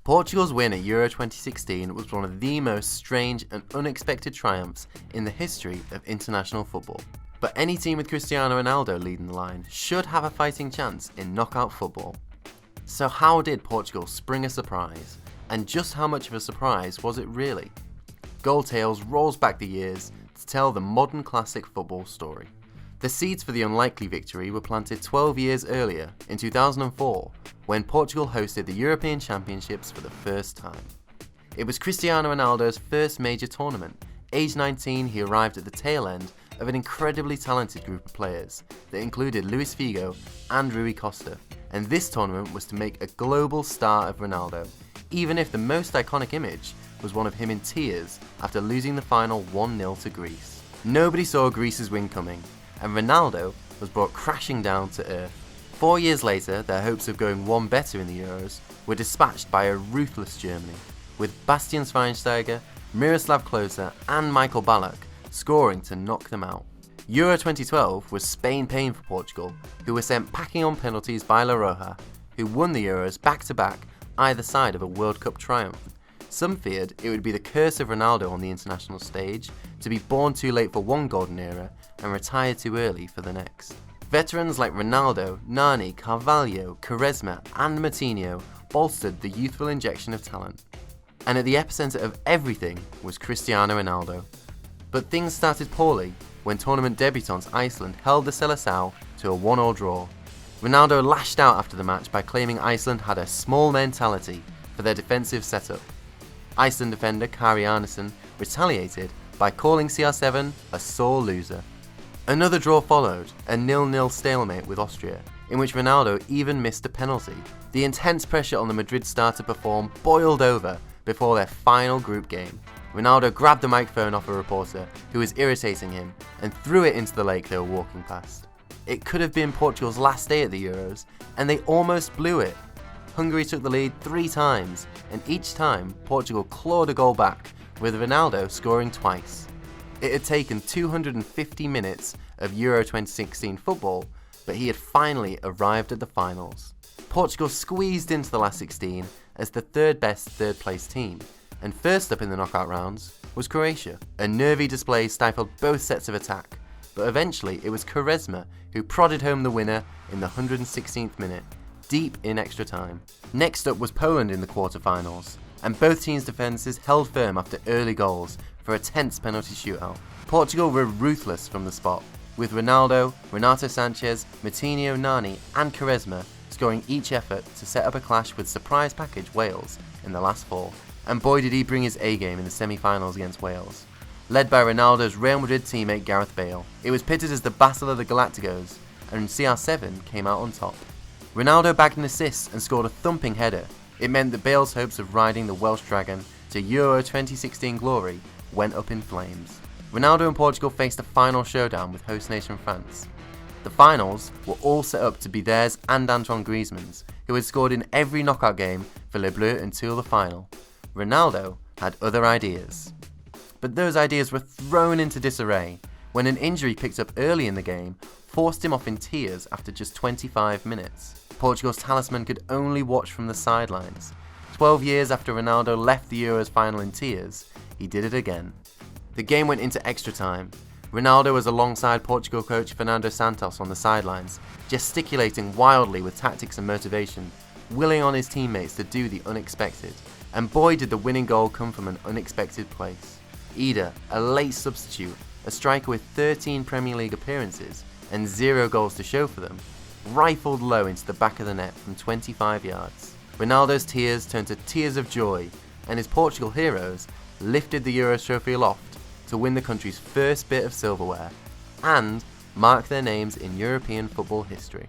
Portugal's win at Euro 2016 was one of the most strange and unexpected triumphs in the history of international football. But any team with Cristiano Ronaldo leading the line should have a fighting chance in knockout football. So how did Portugal spring a surprise? And just how much of a surprise was it really? Goal Tales rolls back the years to tell the modern classic football story. The seeds for the unlikely victory were planted 12 years earlier, in 2004, when Portugal hosted the European Championships for the first time. It was Cristiano Ronaldo's first major tournament. Age 19, he arrived at the tail end of an incredibly talented group of players that included Luis Figo and Rui Costa, and this tournament was to make a global star of Ronaldo, even if the most iconic image was one of him in tears after losing the final 1-0 to Greece. Nobody saw Greece's win coming, and Ronaldo was brought crashing down to earth. 4 years later, their hopes of going one better in the Euros were dispatched by a ruthless Germany, with Bastian Schweinsteiger, Miroslav Klose and Michael Ballack scoring to knock them out. Euro 2012 was Spain paying for Portugal, who were sent packing on penalties by La Roja, who won the Euros back-to-back either side of a World Cup triumph. Some feared it would be the curse of Ronaldo on the international stage, to be born too late for one golden era and retire too early for the next. Veterans like Ronaldo, Nani, Carvalho, Quaresma and Moutinho bolstered the youthful injection of talent. And at the epicenter of everything was Cristiano Ronaldo. But things started poorly when tournament debutants Iceland held the Seleção to a 1-1 draw. Ronaldo lashed out after the match by claiming Iceland had a small mentality for their defensive setup. Iceland defender Kari Arnason retaliated by calling CR7 a sore loser. Another draw followed, a 0-0 stalemate with Austria, in which Ronaldo even missed a penalty. The intense pressure on the Madrid star to perform boiled over before their final group game. Ronaldo grabbed the microphone off a reporter who was irritating him and threw it into the lake they were walking past. It could have been Portugal's last day at the Euros, and they almost blew it. Hungary took the lead 3 times, and each time Portugal clawed a goal back, with Ronaldo scoring twice. It had taken 250 minutes of Euro 2016 football, but he had finally arrived at the finals. Portugal squeezed into the last 16 as the third best third place team, and first up in the knockout rounds was Croatia. A nervy display stifled both sets of attack, but eventually it was Quaresma who prodded home the winner in the 116th minute, deep in extra time. Next up was Poland in the quarterfinals, and both teams' defences held firm after early goals for a tense penalty shootout. Portugal were ruthless from the spot, with Ronaldo, Renato Sanchez, Moutinho, Nani and Quaresma scoring each effort to set up a clash with surprise package Wales in the last 4. And boy did he bring his A-game in the semi-finals against Wales. Led by Ronaldo's Real Madrid teammate Gareth Bale, it was pitted as the Battle of the Galacticos, and CR7 came out on top. Ronaldo bagged an assist and scored a thumping header. It meant that Bale's hopes of riding the Welsh Dragon to Euro 2016 glory went up in flames. Ronaldo and Portugal faced a final showdown with host nation France. The finals were all set up to be theirs and Antoine Griezmann's, who had scored in every knockout game for Les Bleus until the final. Ronaldo had other ideas. But those ideas were thrown into disarray when an injury picked up early in the game forced him off in tears after just 25 minutes. Portugal's talisman could only watch from the sidelines. 12 years after Ronaldo left the Euros final in tears, he did it again. The game went into extra time. Ronaldo was alongside Portugal coach Fernando Santos on the sidelines, gesticulating wildly with tactics and motivation, willing on his teammates to do the unexpected. And boy did the winning goal come from an unexpected place. Ida, a late substitute, a striker with 13 Premier League appearances and 0 goals to show for them, rifled low into the back of the net from 25 yards. Ronaldo's tears turned to tears of joy, and his Portugal heroes lifted the Euros trophy aloft to win the country's first bit of silverware and mark their names in European football history.